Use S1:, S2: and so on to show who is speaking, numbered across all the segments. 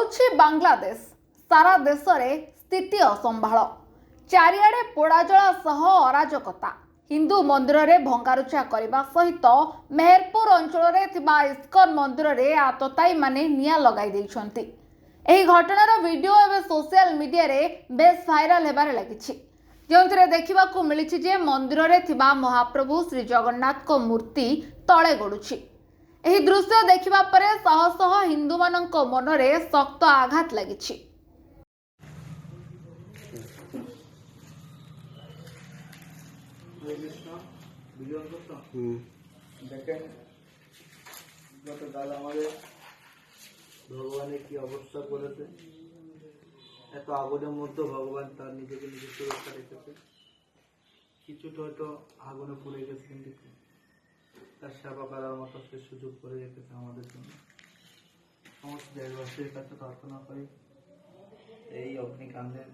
S1: होछि बांग्लादेश सारा देश रे स्थिति असंभाळ चारिआडे पोड़ाजला सह अराजकता हिंदू मंदिर रे भंगारुचा करने सहित मेहरपुर अंचल रे थिबा इस्कन मंदिर रे आतताई माने निया लगाई दैछंती। एही घटनार वीडियो एवं सोशल मीडिया रे बेस भाइराल हेबारे लागिछि, जोंथिरे देखिबाकू मिलिछि जे मंदिर रे थिबा महाप्रभु श्री जगन्नाथ को मूर्ति तळे गडुछि। एही दृश्य देखिबा परे शह शह हिंदू मानक मनरे शक्त आघात लागिछि।
S2: देखें गतकाल हमारे भगवान की अवस्था करेছে এত আগুনের মধ্যে ভগবান তার নিজেকে নিজে সুরক্ষা রেখেছে। কিছুটা হয়তো আগুনে পুড়ে গেছে কিন্তু তার সেবা করার মতো সে সুযোগ করে রেখেছে আমাদের জন্য। সমস্ত দেশবাসীর কাছে প্রার্থনা করি এই অগ্নিকাণ্ডের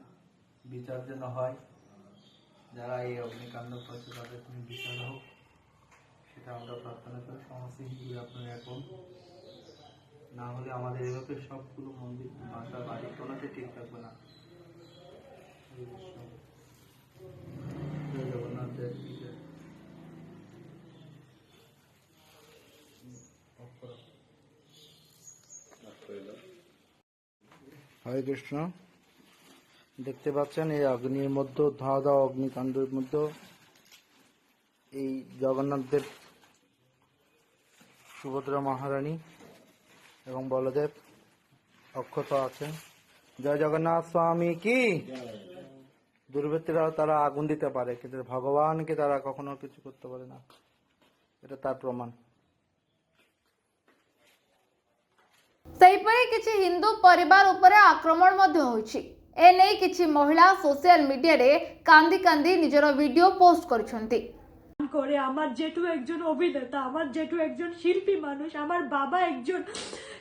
S2: বিচার যেন হয়, যারা এই অগ্নিকাণ্ড করছে তাদের কোনো বিচার হোক, সেটা আমরা প্রার্থনা করি। সমস্ত হিন্দু আপনার এখন না হলে আমাদের এভাবে সবগুলো মন্দির বাসা বাড়ি কোনোতে ঠিক থাকবে না। জগন্নাথের হরে কৃষ্ণ। দেখতে পাচ্ছেন এই অগ্নির মধ্যে ধোঁয়া দেওয়া অগ্নিকাণ্ডের মধ্যে এই জগন্নাথদেব, সুভদ্রা মহারানী এবং বলদেব অক্ষত আছেন। জয় জগন্নাথ স্বামী কি। দুর্বৃত্তরা তারা আগুন দিতে পারে কিন্তু ভগবানকে তারা কখনো কিছু করতে পারে না, এটা তার প্রমাণ।
S1: सेहिपरि किछि हिंदू परिवार उपरे आक्रमण मध्य होइछि। ए नै किछि महिला सोशल मीडिया रे कांदी कांदी निजर वीडियो पोस्ट करिसंती।
S3: করে আমার জেঠু একজন অভিনেতা, আমার জেঠু একজন শিল্পী মানুষ, আমার বাবা একজন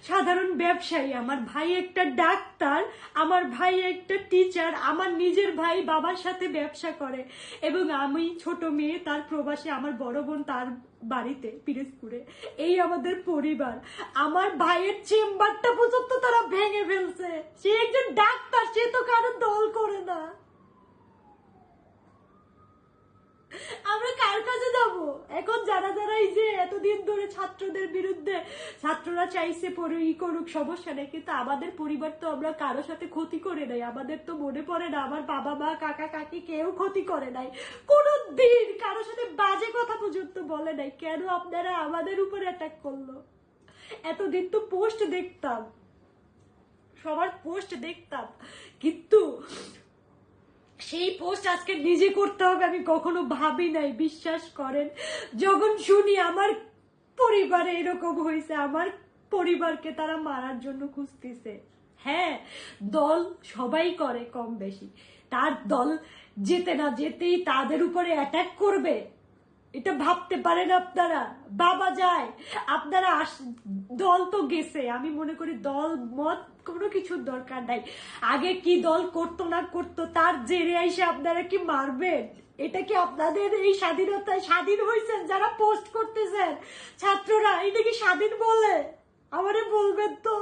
S3: সাধারণ ব্যবসায়ী, আমার ভাই একটা ডাক্তার, আমার ভাই একটা টিচার, আমার নিজের ভাই বাবার সাথে ব্যবসা করে এবং আমি ছোট মেয়ে তার প্রবাসী, আমার বড় বোন তার বাড়িতে পিরোজপুরে। এই আমাদের পরিবার। আমার ভাইয়ের চেম্বারটা পর্যন্ত তারা ভেঙে ফেলছে। সে একজন ডাক্তার, সে তো কারো দল করে না। আমরা কার কাছে যাব এখন? যারা যারা এই যে এতদিন ধরে ছাত্রদের বিরুদ্ধে ছাত্ররা চাইছে পরে করুক, সমস্যা নেই, কিন্তু আমাদের পরিবার তো আমরা কারোর সাথে ক্ষতি করে নাই। আমাদের তো মনে পড়ে না আমার বাবা মা কাকা কাকি কেউ ক্ষতি করে নাই, কোনো দিন কারোর সাথে বাজে কথা পর্যন্ত বলে নাই। কেন আপনারা আমাদের উপরে অ্যাটাক করলো? এতদিন তো পোস্ট দেখতাম, সবার পোস্ট দেখতাম, কিন্তু সেই পোস্ট আজকে নিজে করতে হবে আমি কখনো ভাবি নাই। বিশ্বাস করেন, যখন শুনি আমার পরিবারে এরকম হয়েছে, আমার পরিবারকে তারা মারার জন্য খুঁজতেছে। হ্যাঁ, দল সবাই করে কম বেশি, তার দল যেতে না যেতেই তাদের উপরে অ্যাটাক করবে, এটা ভাবতে পারেন আপনারা? বাবা যায়, আপনারা দল তো গেছে, আমি মনে করি দল মত কোনো কিছুর দরকার নাই। আগে কি দল করতো না করতো তার জেরে এসে আপনারা কি মারবেন? এটা কি আপনাদের এই স্বাধীনতায় স্বাধীন হয়েছেন? যারা পোস্ট করতেছেন ছাত্ররা, এটা কি স্বাধীন বলে? আমারে বলবেন তো।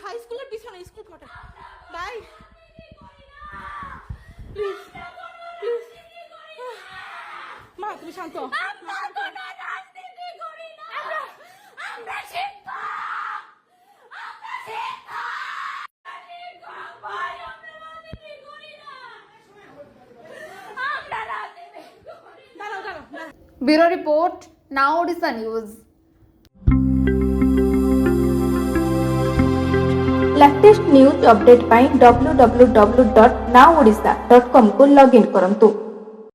S4: হাই স্কুলের পিছনে স্কুল ফটো ভাই প্লিজ প্লিজ মা তুমি শান্ত।
S1: Bureau report now Odisha news.
S5: Latest news update पाई www.nowodisha.com को लॉगिन करंतु।